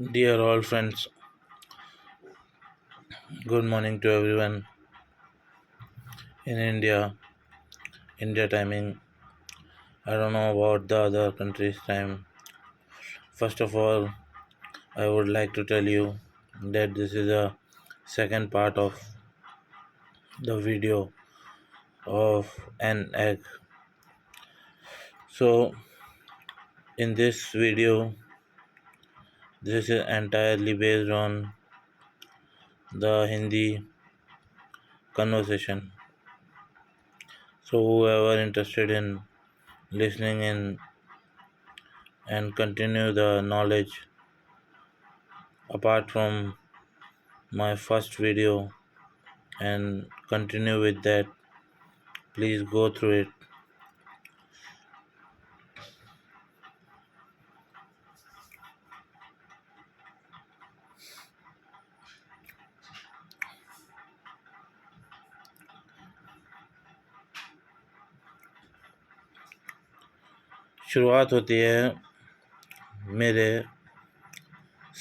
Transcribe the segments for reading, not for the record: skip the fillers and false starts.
Dear all friends, good morning to everyone in India timing. I don't know about the other countries' time. First of all, I would like to tell you that this is the second part of the video of an egg. So, in this video, this is entirely based on the Hindi conversation. So, whoever interested in listening in and continue the knowledge apart from my first video and continue with that, please go through it. शुरुआत होती है मेरे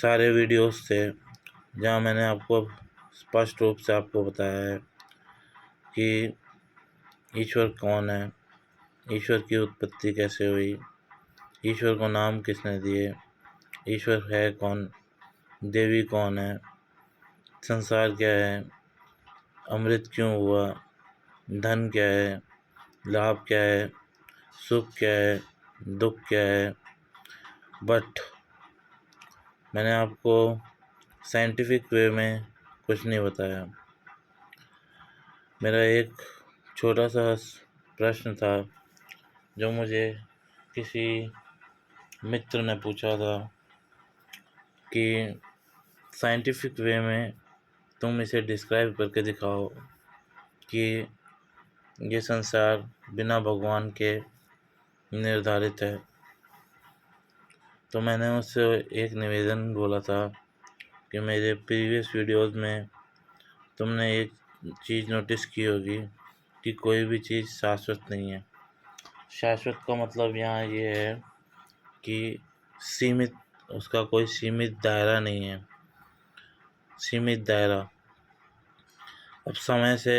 सारे videos से, जहाँ मैंने आपको स्पष्ट रूप से आपको बताया है कि ईश्वर कौन है, ईश्वर की उत्पत्ति कैसे हुई, ईश्वर को नाम किसने दिए, ईश्वर है कौन, देवी कौन है, संसार क्या है, अमृत क्यों हुआ, धन क्या है, लाभ क्या है, सुख क्या है, दुख क्या है। बट मैंने आपको साइंटिफिक वे में कुछ नहीं बताया। मेरा एक छोटा सा प्रश्न था जो मुझे किसी मित्र ने पूछा था कि साइंटिफिक वे में तुम इसे डिस्क्राइब करके दिखाओ कि ये संसार बिना भगवान के निर्धारित है। तो मैंने उससे एक निवेदन बोला था कि मेरे प्रीवियस वीडियोस में तुमने एक चीज़ नोटिस की होगी कि कोई भी चीज़ शाश्वत नहीं है। शाश्वत का मतलब यहाँ ये है कि सीमित, उसका कोई सीमित दायरा नहीं है। सीमित दायरा अब समय से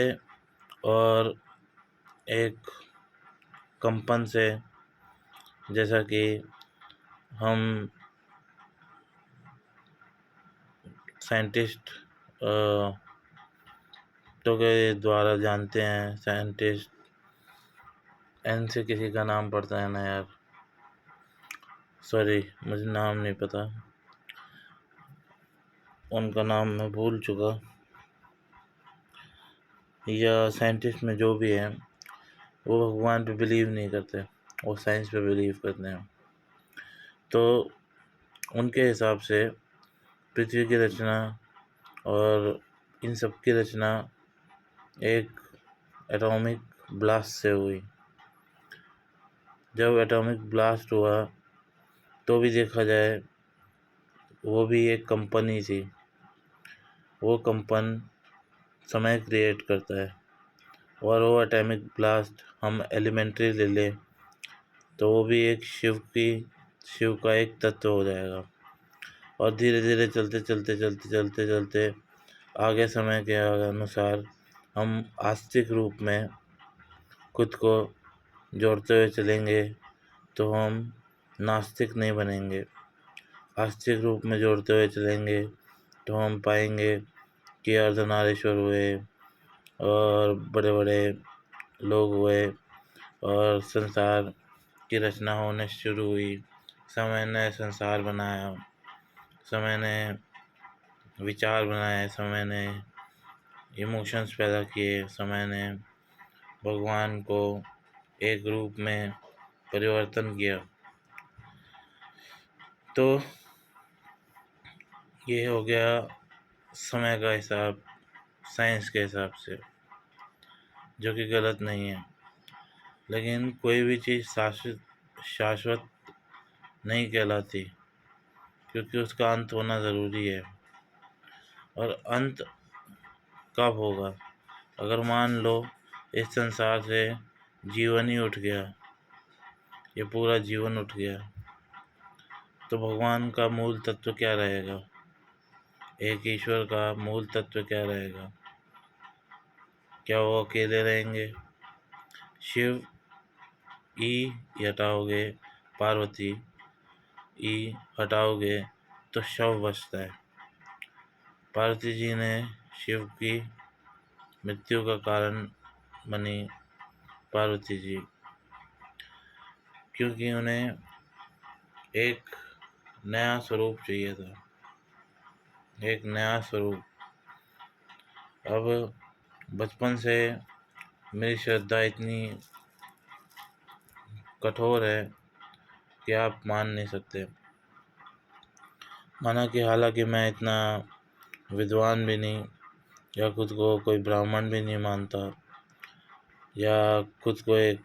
और एक कंपन से, जैसा कि हम साइंटिस्ट तो के द्वारा जानते हैं, साइंटिस्ट एन से किसी का नाम पड़ता है ना यार, सॉरी मुझे नाम नहीं पता, उनका नाम मैं भूल चुका। या साइंटिस्ट में जो भी है वो भगवान पे बिलीव नहीं करते, वो साइंस पे बिलीव करते हैं। तो उनके हिसाब से पृथ्वी की रचना और इन सब की रचना एक एटॉमिक ब्लास्ट से हुई। जब एटॉमिक ब्लास्ट हुआ तो भी देखा जाए वो भी एक कंपन ही थी। वो कंपन समय क्रिएट करता है, और वो एटॉमिक ब्लास्ट हम एलिमेंट्री ले लें तो वो भी एक शिव का एक तत्व हो जाएगा। और धीरे धीरे चलते आगे समय के अनुसार हम आस्तिक रूप में खुद को जोड़ते हुए चलेंगे तो हम नास्तिक नहीं बनेंगे। आस्तिक रूप में जोड़ते हुए चलेंगे तो हम पाएंगे कि अर्धनारीश्वर हुए और बड़े बड़े लोग हुए और संसार की रचना होने शुरू हुई। समय ने संसार बनाया, समय ने विचार बनाए, समय ने इमोशंस पैदा किए, समय ने भगवान को एक रूप में परिवर्तन किया। तो ये हो गया समय का हिसाब साइंस के हिसाब से, जो कि गलत नहीं है। लेकिन कोई भी चीज़ शाश्वत नहीं कहलाती, क्योंकि उसका अंत होना ज़रूरी है। और अंत कब होगा? अगर मान लो इस संसार से जीवन ही उठ गया, ये पूरा जीवन उठ गया, तो भगवान का मूल तत्व क्या रहेगा? एक ईश्वर का मूल तत्व क्या रहेगा? क्या वो अकेले रहेंगे? शिव ई हटाओगे, पार्वती ई हटाओगे तो शव बचता है। पार्वती जी ने शिव की मृत्यु का कारण बनी पार्वती जी, क्योंकि उन्हें एक नया स्वरूप चाहिए था, एक नया स्वरूप। अब बचपन से मेरी श्रद्धा इतनी कठोर है कि आप मान नहीं सकते। माना कि हालांकि मैं इतना विद्वान भी नहीं, या खुद को कोई ब्राह्मण भी नहीं मानता, या खुद को एक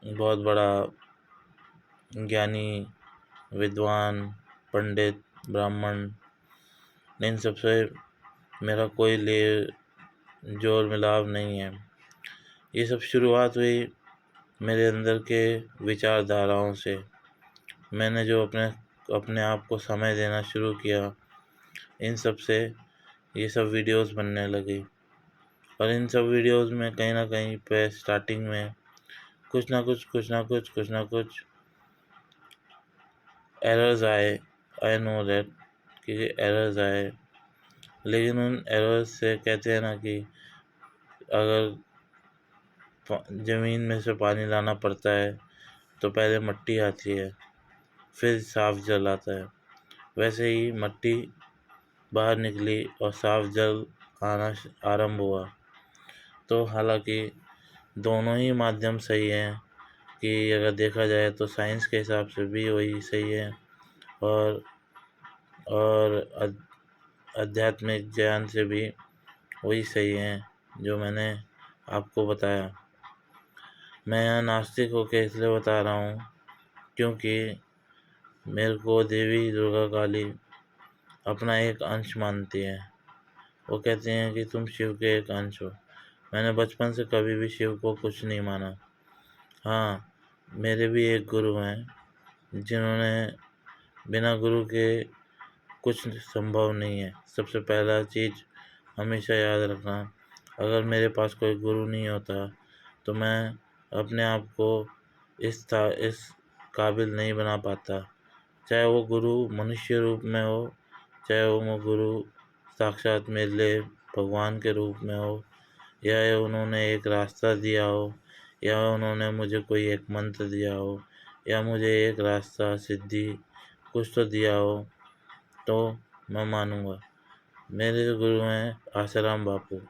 बहुत बड़ा ज्ञानी, विद्वान, पंडित, ब्राह्मण, इन सबसे मेरा कोई ले जोर मिलाव नहीं है। ये सब शुरुआत हुई मेरे अंदर के विचारधाराओं से। मैंने जो अपने आप को समय देना शुरू किया, इन सब से ये सब वीडियोस बनने लगी। और इन सब वीडियोस में कहीं ना कहीं पे स्टार्टिंग में कुछ ना कुछ एरर्स आए। आई नो दैट कि एरर्स आए, लेकिन उन एरर्स से कहते हैं ना कि अगर ज़मीन में से पानी लाना पड़ता है तो पहले मिट्टी आती है, फिर साफ जल आता है। वैसे ही मिट्टी बाहर निकली और साफ जल आना आरंभ हुआ। तो हालांकि दोनों ही माध्यम सही हैं, कि अगर देखा जाए तो साइंस के हिसाब से भी वही सही है, और आध्यात्मिक ज्ञान से भी वही सही है जो मैंने आपको बताया। मैं यहाँ नास्तिक होकर इसलिए बता रहा हूँ क्योंकि मेरे को देवी दुर्गा काली अपना एक अंश मानती है। वो कहती हैं कि तुम शिव के एक अंश हो। मैंने बचपन से कभी भी शिव को कुछ नहीं माना। हाँ, मेरे भी एक गुरु हैं जिन्होंने बिना गुरु के कुछ संभव नहीं है। सबसे पहला चीज़ हमेशा याद रखना, अगर मेरे पास कोई गुरु नहीं होता तो मैं अपने आप को इस काबिल नहीं बना पाता। चाहे वो गुरु मनुष्य रूप में हो, चाहे वो गुरु साक्षात मेरे लिए भगवान के रूप में हो, या उन्होंने एक रास्ता दिया हो, या उन्होंने मुझे कोई एक मंत्र दिया हो, या मुझे एक रास्ता सिद्धि कुछ तो दिया हो, तो मैं मानूंगा। मेरे जो गुरु हैं आसाराम बापू,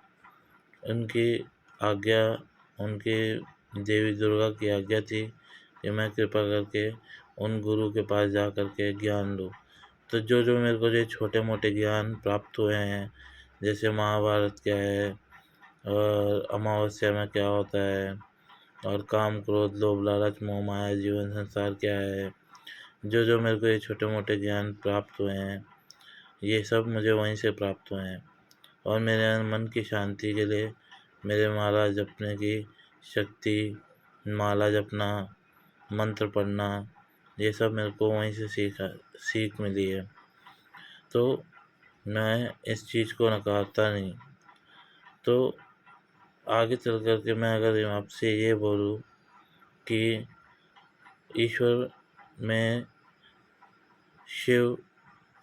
उनकी आज्ञा, उनकी देवी दुर्गा की आज्ञा थी कि मैं कृपा करके उन गुरु के पास जा कर के ज्ञान लूँ। तो जो जो मेरे को जो छोटे मोटे ज्ञान प्राप्त हुए हैं, जैसे महाभारत क्या है, और अमावस्या में क्या होता है, और काम क्रोध लोभ लालच मोह माया जीवन संसार क्या है, जो जो मेरे को ये छोटे मोटे ज्ञान प्राप्त हुए हैं, ये सब मुझे वहीं से प्राप्त हुए हैं। और मेरे मन की शांति के लिए मेरे माला जपने की शक्ति, माला जपना, मंत्र पढ़ना, ये सब मेरे को वहीं से सीख मिली है। तो मैं इस चीज़ को नकारता नहीं। तो आगे चल कर के मैं अगर आपसे ये बोलूँ कि ईश्वर में शिव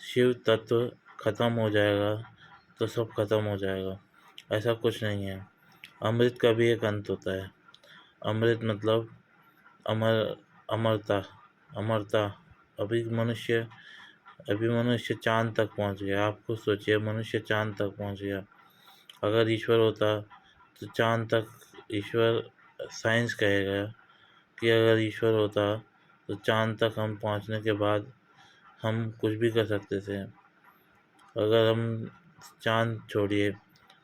शिव तत्व खत्म हो जाएगा तो सब खत्म हो जाएगा, ऐसा कुछ नहीं है। अमृत का भी एक अंत होता है। अमृत मतलब अमर अमरता अमरता। अभी मनुष्य चांद तक पहुंच गया। आप खुद सोचिए, मनुष्य चांद तक पहुंच गया। अगर ईश्वर होता तो चांद तक, ईश्वर साइंस कहेगा कि अगर ईश्वर होता तो चांद तक हम पहुंचने के बाद हम कुछ भी कर सकते थे। अगर हम चांद छोड़िए,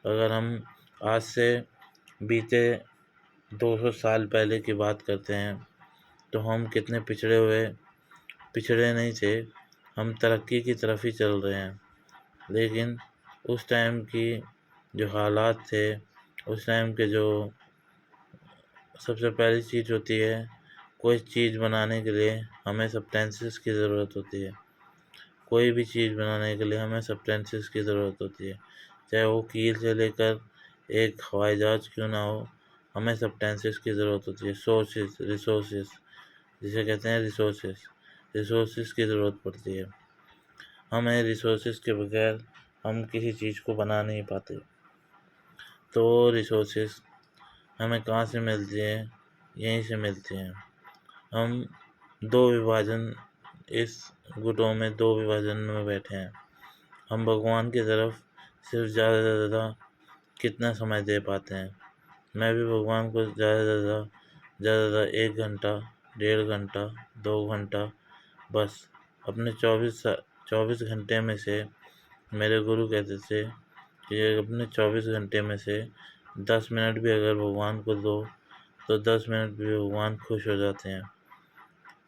अगर हम आज से बीते 200 साल पहले की बात करते हैं तो हम कितने पिछड़े नहीं थे, हम तरक्की की तरफ ही चल रहे हैं। लेकिन उस टाइम की जो हालात थे, उस टाइम के जो सबसे पहली चीज़ होती है कोई चीज़ बनाने के लिए हमें सब्सटेंसेस की ज़रूरत होती है। कोई भी चीज़ बनाने के लिए हमें सब्सटेंसेस की ज़रूरत होती है, चाहे वो कील से लेकर एक हवाई जहाज़ क्यों ना हो, हमें सब्सटेंसेस की ज़रूरत होती है। सोर्सेस, रिसोर्सेस, जिसे कहते हैं रिसोर्सेस, रिसोर्सेस की ज़रूरत पड़ती है। हमें रिसोर्सेस के बगैर हम किसी चीज़ को बना नहीं पाते। तो रिसोर्सेस हमें कहाँ से मिलती है? यहीं से मिलती हैं। हम दो विभाजन इस गुटों में दो विभाजन में बैठे हैं। हम भगवान की तरफ सिर्फ ज़्यादा से ज़्यादा कितना समय दे पाते हैं। मैं भी भगवान को ज़्यादा से ज़्यादा 1 घंटा, 1.5 घंटा, 2 घंटा, बस अपने 24 घंटे में से, मेरे गुरु कहते थे कि अपने 24 घंटे में से 10 मिनट भी अगर भगवान को दो तो 10 मिनट भी भगवान खुश हो जाते हैं।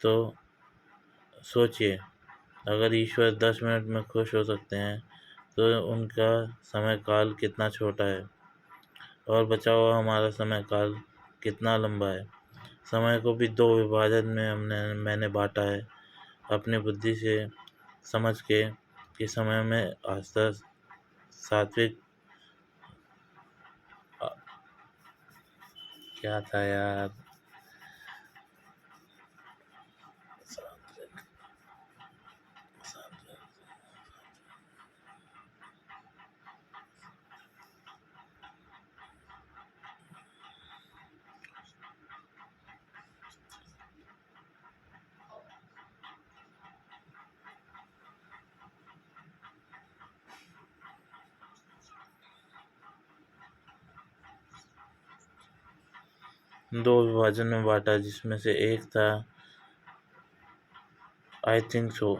तो सोचिए, अगर ईश्वर 10 मिनट में खुश हो सकते हैं तो उनका समय काल कितना छोटा है और बचा हुआ हमारा समय काल कितना लंबा है। समय को भी दो विभाजन में मैंने बांटा है, अपनी बुद्धि से समझ के कि समय में आस्था सात्विक क्या था यार, 2 विभाजन में बांटा, जिसमें से एक था I think so.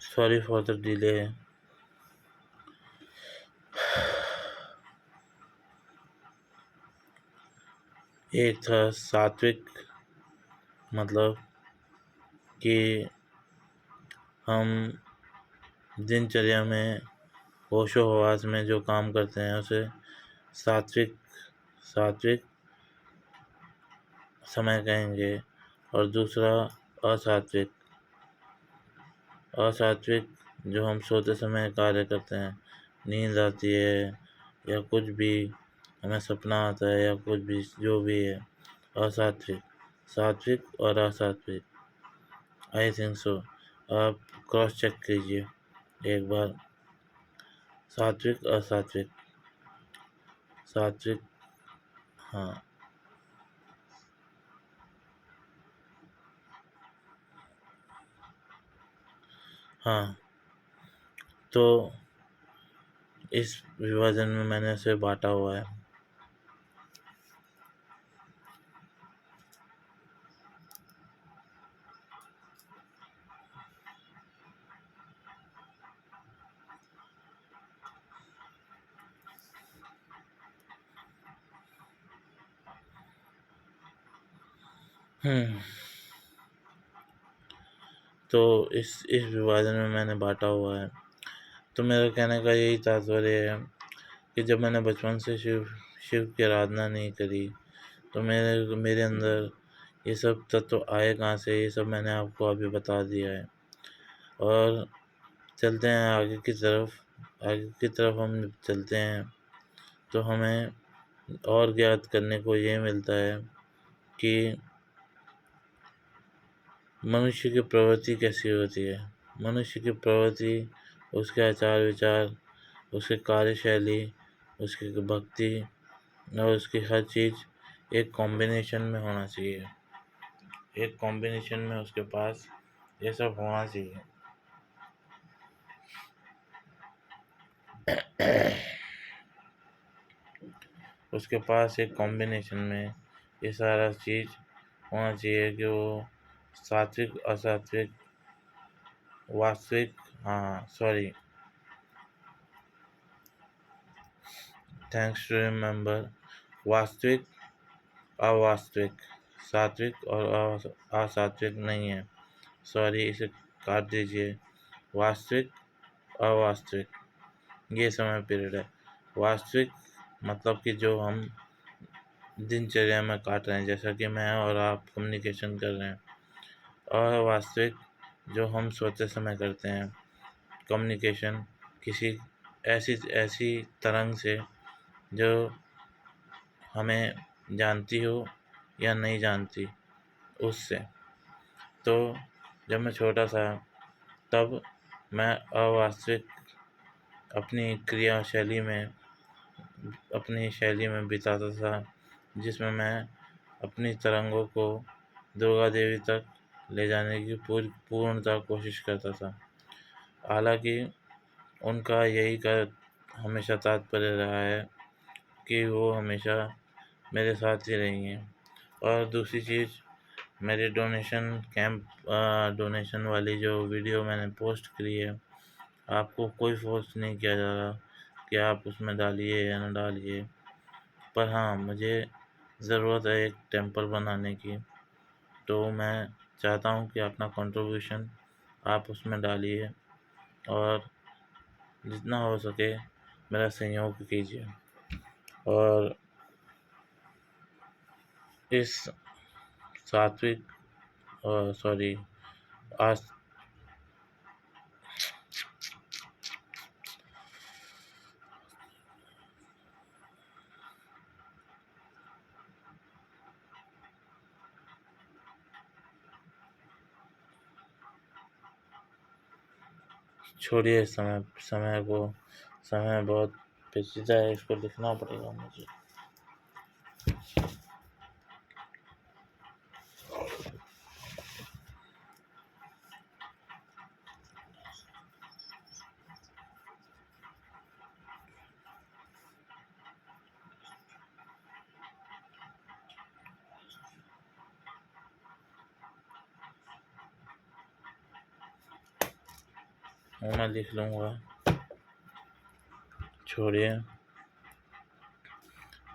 Sorry for the delay. एक था सात्विक, मतलब कि हम दिनचर्या में होशो हवास में जो काम करते हैं उसे सात्विक सात्विक समय कहेंगे। और दूसरा असात्विक, असात्विक जो हम सोते समय कार्य करते हैं, नींद आती है या कुछ भी हमें सपना आता है या कुछ भी जो भी है, असात्विक, सात्विक और असात्विक। आई थिंक सो, आप क्रॉस चेक कीजिए एक बार। सात्विक, असात्विक, सात्विक, हाँ हाँ। तो इस विभाजन में मैंने उसे बांटा हुआ है। हम्म। तो इस विभाजन में मैंने बांटा हुआ है। तो मेरा कहने का यही तात्पर्य है कि जब मैंने बचपन से शिव शिव की आराधना नहीं करी तो मेरे मेरे अंदर ये सब तत्व आए कहाँ से, ये सब मैंने आपको अभी बता दिया है। और चलते हैं आगे की तरफ। आगे की तरफ हम चलते हैं तो हमें और ज्ञात करने को ये मिलता है कि मनुष्य की प्रवृत्ति कैसी होती है। मनुष्य की प्रवृत्ति, उसके आचार विचार, उसकी कार्यशैली, उसकी भक्ति और उसकी हर चीज़ एक कॉम्बिनेशन में होना चाहिए। एक कॉम्बिनेशन में उसके पास ये सब होना चाहिए। उसके पास एक कॉम्बिनेशन में ये सारा चीज़ होना चाहिए कि वो सात्विक, असात्विक, वास्तविक, हाँ सॉरी, थैंक्स टू रिमेम्बर, वास्तविक, अवास्तविक, सात्विक और असात्विक नहीं है। सॉरी, इसे काट दीजिए। वास्तविक, अवास्तविक, ये समय पीरियड है। वास्तविक मतलब कि जो हम दिनचर्या में काट रहे हैं, जैसा कि मैं और आप कम्युनिकेशन कर रहे हैं। और वास्तविक जो हम सोते समय करते हैं, कम्युनिकेशन किसी ऐसी ऐसी तरंग से जो हमें जानती हो या नहीं जानती, उससे। तो जब मैं छोटा था तब मैं अवास्तविक अपनी शैली में बिताता था, जिसमें मैं अपनी तरंगों को दुर्गा देवी तक ले जाने की पूर्णतः कोशिश करता था। हालांकि उनका यही का हमेशा तात्पर्य रहा है कि वो हमेशा मेरे साथ ही रही हैं। और दूसरी चीज़, मेरे डोनेशन वाली जो वीडियो मैंने पोस्ट करी है, आपको कोई फोर्स नहीं किया जा रहा कि आप उसमें डालिए या न डालिए। पर हाँ, मुझे ज़रूरत है एक टेम्पल बनाने की, तो मैं चाहता हूँ कि अपना कंट्रीब्यूशन आप उसमें डालिए और जितना हो सके मेरा सहयोग कीजिए। और इस सात्विक सॉरी आज छोड़िए समय बहुत पेचीदा है, इसको लिखना पड़ेगा मुझे। मैं लिख लूँगा, छोड़िए।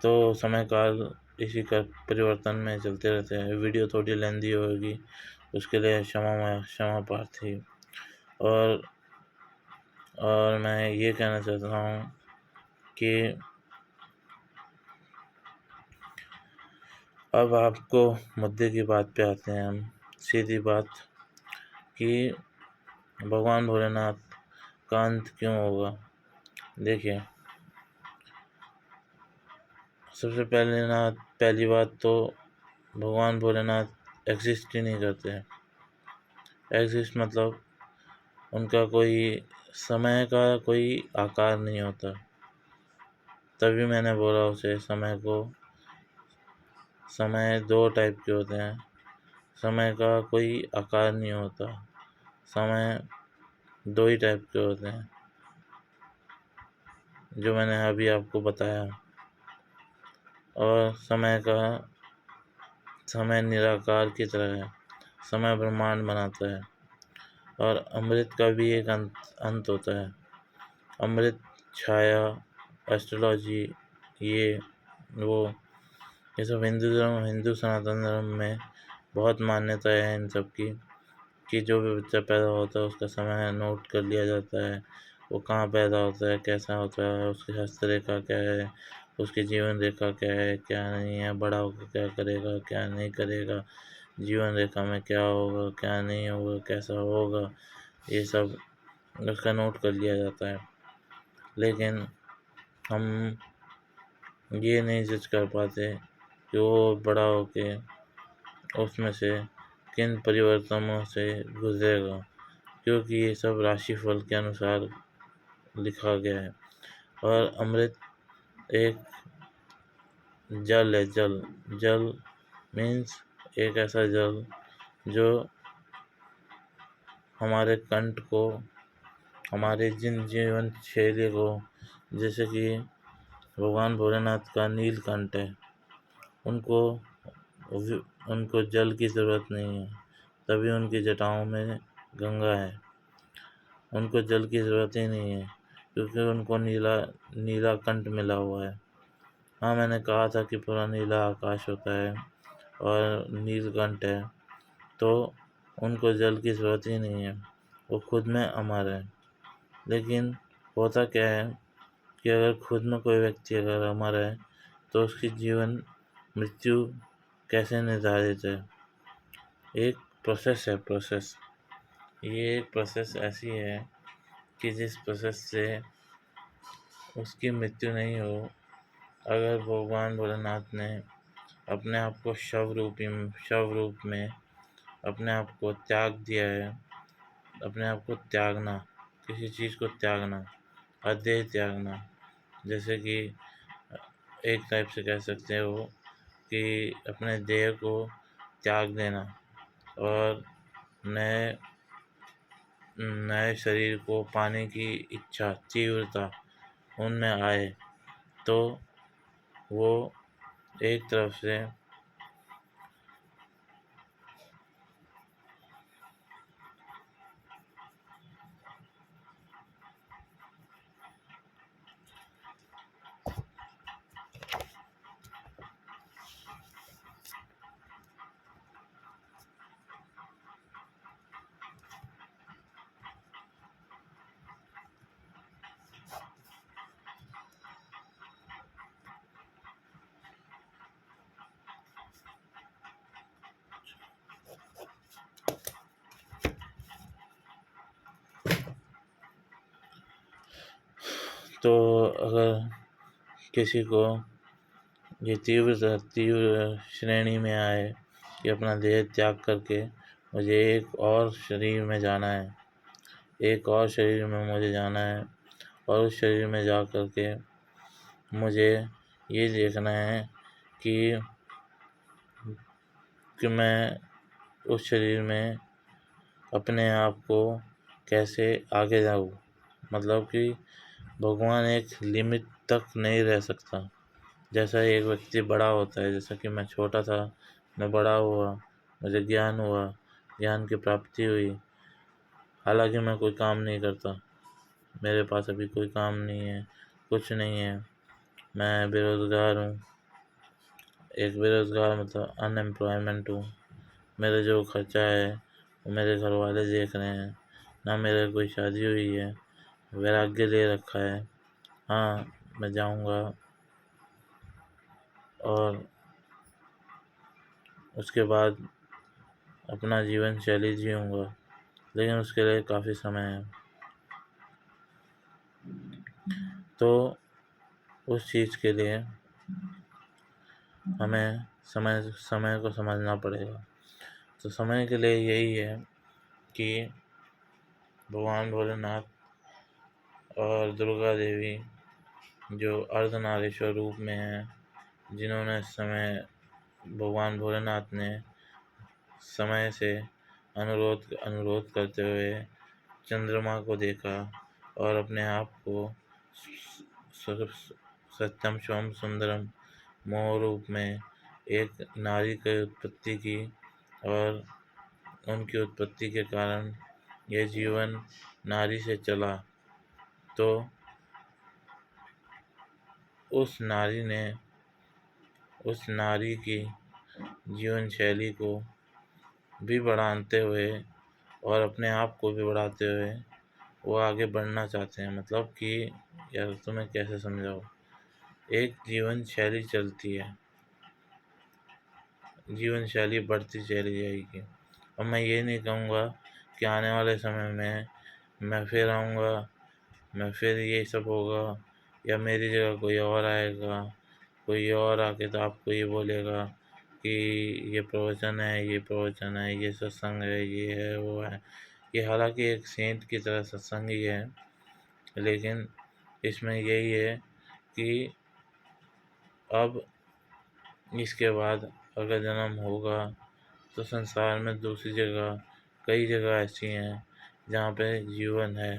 तो समय काल इसी का परिवर्तन में चलते रहते हैं। वीडियो थोड़ी लेंदी होगी, उसके लिए क्षमा प्रार्थी। और मैं ये कहना चाहता हूँ कि अब आपको मुद्दे की बात पे आते हैं हम। सीधी बात कि भगवान भोलेनाथ का अंत क्यों होगा। देखिए, सबसे पहली बात तो भगवान भोलेनाथ एग्जिस्ट ही नहीं करते हैं। एग्जिस्ट मतलब उनका कोई समय का कोई आकार नहीं होता। तभी मैंने बोला उसे समय दो टाइप के होते हैं। समय का कोई आकार नहीं होता। समय दो ही टाइप के होते हैं, जो मैंने अभी आपको बताया। और समय निराकार की तरह है। समय ब्रह्मांड बनाता है और अमृत का भी एक अंत होता है। अमृत, छाया, एस्ट्रोलॉजी, ये वो ये सब हिंदू सनातन धर्म में बहुत मान्यता है इन सब की, कि जो भी बच्चा पैदा होता है उसका समय नोट कर लिया जाता है। वो कहाँ पैदा होता है, कैसा होता है, उसकी हस्तरेखा क्या है, उसकी जीवन रेखा क्या है, क्या नहीं है, बड़ा होकर क्या करेगा, क्या नहीं करेगा, जीवन रेखा में क्या होगा, क्या नहीं होगा, कैसा होगा, ये सब उसका नोट कर लिया जाता है। लेकिन हम ये नहीं जज कर पाते कि वो बड़ा होके उसमें से किन परिवर्तनों से गुजरेगा, क्योंकि ये सब राशिफल के अनुसार लिखा गया है। और अमृत एक जल है। जल मीन्स एक ऐसा जल जो हमारे कंठ को, हमारे जीवन शैली को, जैसे कि भगवान भोलेनाथ का नीलकंठ है, उनको उनको जल की ज़रूरत नहीं है, तभी उनकी जटाओं में गंगा है। उनको जल की ज़रूरत ही नहीं है, क्योंकि उनको नीला कंठ मिला हुआ है। हाँ, मैंने कहा था कि पूरा नीला आकाश होता है और नीलकंठ है, तो उनको जल की ज़रूरत ही नहीं है, वो खुद में अमर है। लेकिन होता क्या है कि अगर खुद में कोई व्यक्ति अगर अमर है, तो उसकी जीवन मृत्यु कैसे निर्धारित है? एक प्रोसेस है, प्रोसेस। ये एक प्रोसेस ऐसी है कि जिस प्रोसेस से उसकी मृत्यु नहीं हो। अगर भगवान भोलेनाथ ने अपने आप को शव रूप में अपने आप को त्याग दिया है, अपने आप को त्यागना, किसी चीज़ को त्यागना, अदेह त्यागना, जैसे कि एक टाइप से कह सकते हो कि अपने देह को त्याग देना और नए नए शरीर को पाने की इच्छा, तीव्रता उनमें आए, तो वो एक तरफ से तो अगर किसी को ये तीव्र श्रेणी में आए कि अपना देह त्याग करके मुझे एक और शरीर में जाना है, एक और शरीर में मुझे जाना है, और उस शरीर में जा कर के मुझे ये देखना है कि मैं उस शरीर में अपने आप को कैसे आगे जाऊँ। मतलब कि भगवान एक लिमिट तक नहीं रह सकता। जैसा एक व्यक्ति बड़ा होता है, जैसा कि मैं छोटा था, मैं बड़ा हुआ, मुझे ज्ञान हुआ, ज्ञान की प्राप्ति हुई। हालांकि मैं कोई काम नहीं करता, मेरे पास अभी कोई काम नहीं है, कुछ नहीं है, मैं बेरोज़गार हूँ। एक बेरोज़गार मतलब अनएम्प्लॉयमेंट हूँ। मेरा जो खर्चा है वो मेरे घर वाले देख रहे हैं, ना मेरे कोई शादी हुई है, वैराग्य ले रखा है। हाँ, मैं जाऊँगा और उसके बाद अपना जीवन शैली जीऊँगा, लेकिन उसके लिए काफ़ी समय है। तो उस चीज़ के लिए हमें समय समय को समझना पड़ेगा। तो समय के लिए यही है कि भगवान भोलेनाथ और दुर्गा देवी जो अर्धनारीश्वर रूप में हैं, जिन्होंने भगवान भोलेनाथ ने समय से अनुरोध करते हुए चंद्रमा को देखा और अपने आप को सत्यम शिवम सुंदरम मोह रूप में एक नारी की उत्पत्ति की, और उनकी उत्पत्ति के कारण यह जीवन नारी से चला। तो उस नारी ने उस नारी की जीवन शैली को भी बढ़ाते हुए और अपने आप को भी बढ़ाते हुए वो आगे बढ़ना चाहते हैं। मतलब कि यार तुम्हें कैसे समझाऊँ, एक जीवन शैली चलती है, जीवन शैली बढ़ती चली जाएगी। और मैं ये नहीं कहूँगा कि आने वाले समय में मैं फिर आऊँगा, मैं फिर ये सब होगा, या मेरी जगह कोई और आएगा, कोई और आके तो आपको ये बोलेगा कि ये प्रवचन है, ये प्रवचन है, ये सत्संग है, ये है, वो है। ये हालांकि एक सेंट की तरह सत्संग ही है, लेकिन इसमें यही है कि अब इसके बाद अगर जन्म होगा तो संसार में दूसरी जगह, कई जगह ऐसी हैं जहाँ पे जीवन है,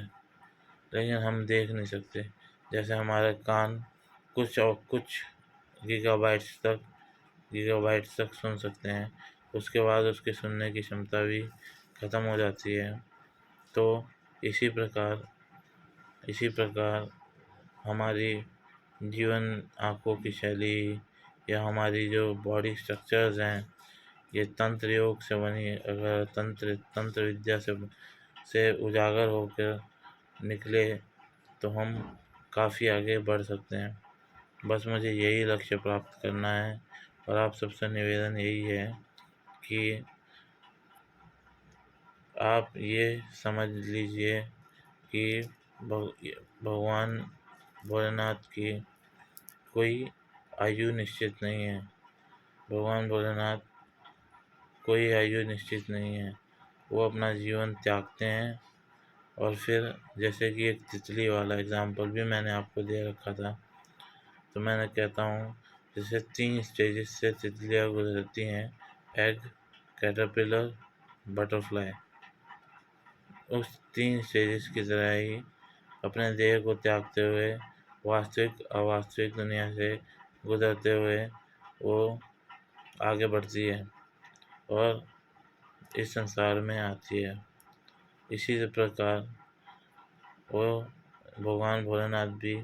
लेकिन हम देख नहीं सकते। जैसे हमारे कान कुछ गीगाबाइट्स तक सुन सकते हैं, उसके बाद उसके सुनने की क्षमता भी ख़त्म हो जाती है। तो इसी प्रकार हमारी जीवन, आँखों की शैली या हमारी जो बॉडी स्ट्रक्चर्स हैं, ये तंत्र योग से बनी, अगर तंत्र तंत्र विद्या से उजागर होकर निकले तो हम काफ़ी आगे बढ़ सकते हैं। बस मुझे यही लक्ष्य प्राप्त करना है और आप सबसे निवेदन यही है कि आप ये समझ लीजिए कि भगवान भोलेनाथ की कोई आयु निश्चित नहीं है। भगवान भोलेनाथ कोई आयु निश्चित नहीं है। वो अपना जीवन त्यागते हैं और फिर, जैसे कि एक तितली वाला एग्जाम्पल भी मैंने आपको दे रखा था, तो मैंने कहता हूँ जैसे 3 स्टेजेस से तितलियाँ गुजरती हैं, एग, कैटरपिलर, बटरफ्लाई। उस 3 स्टेजेस की तरह ही अपने देह को त्यागते हुए वास्तविक अवास्तविक दुनिया से गुजरते हुए वो आगे बढ़ती है और इस संसार में आती है। इसी प्रकार वो भगवान भोलेनाथ भी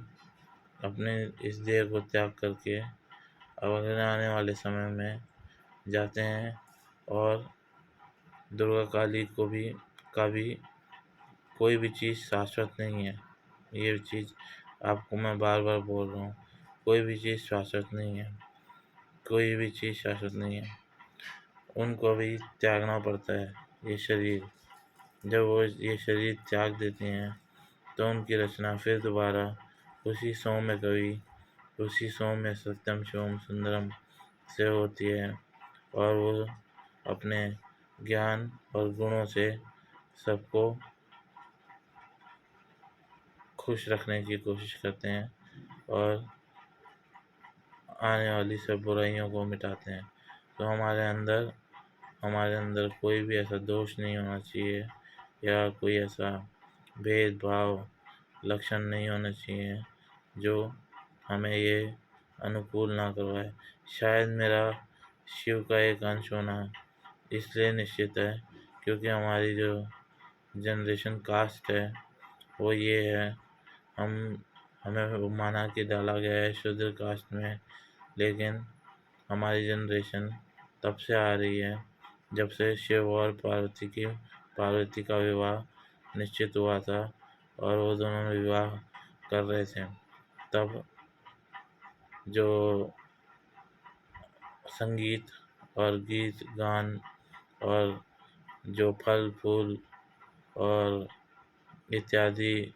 अपने इस देह को त्याग करके अब अगले आने वाले समय में जाते हैं और दुर्गा काली का भी कोई भी चीज़ शाश्वत नहीं है। ये चीज़ आपको मैं बार बार बोल रहा हूँ, कोई भी चीज़ शाश्वत नहीं है, कोई भी चीज़ शाश्वत नहीं है। उनको भी त्यागना पड़ता है ये शरीर। जब वो ये शरीर त्याग देती हैं तो उनकी रचना फिर दोबारा उसी सौम्य कवि, उसी सौम्य सत्यम शिवम सुंदरम से होती है और वो अपने ज्ञान और गुणों से सबको खुश रखने की कोशिश करते हैं और आने वाली सब बुराइयों को मिटाते हैं। तो हमारे अंदर कोई भी ऐसा दोष नहीं होना चाहिए या कोई ऐसा भेदभाव लक्षण नहीं होना चाहिए जो हमें ये अनुकूल ना करवाए। शायद मेरा शिव का एक अंश होना इसलिए निश्चित है क्योंकि हमारी जो जनरेशन कास्ट है वो ये है। हम हमें माना के डाला गया है शूद्र कास्ट में, लेकिन हमारी जनरेशन तब से आ रही है जब से शिव और पार्वती का विवाह निश्चित हुआ था और वो दोनों विवाह कर रहे थे। तब जो संगीत और गीत गान और जो फल फूल और इत्यादि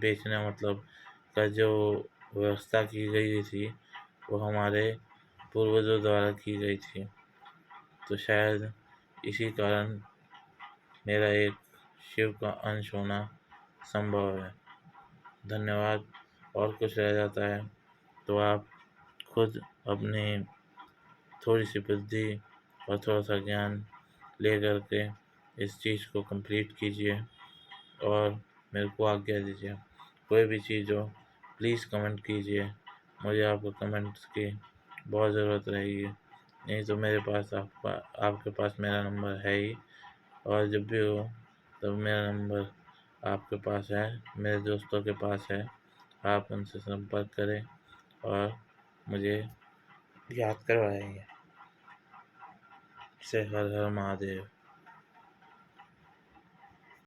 बेचने मतलब का जो व्यवस्था की गई थी वो हमारे पूर्वजों द्वारा की गई थी। तो शायद इसी कारण मेरा एक शिव का अंश होना संभव है। धन्यवाद। और कुछ रह जाता है तो आप खुद अपनी थोड़ी सी बुद्धि और थोड़ा सा ज्ञान ले करके इस चीज़ को कंप्लीट कीजिए और मेरे को आज्ञा दीजिए। कोई भी चीज़ हो प्लीज़ कमेंट कीजिए, मुझे आपके कमेंट्स की बहुत ज़रूरत रहेगी। नहीं तो मेरे पास आपके पास मेरा नंबर है ही, और जब भी हो तब मेरा नंबर आपके पास है, मेरे दोस्तों के पास है। आप उनसे संपर्क करें और मुझे याद करवाएंगे। से हर हर महादेव।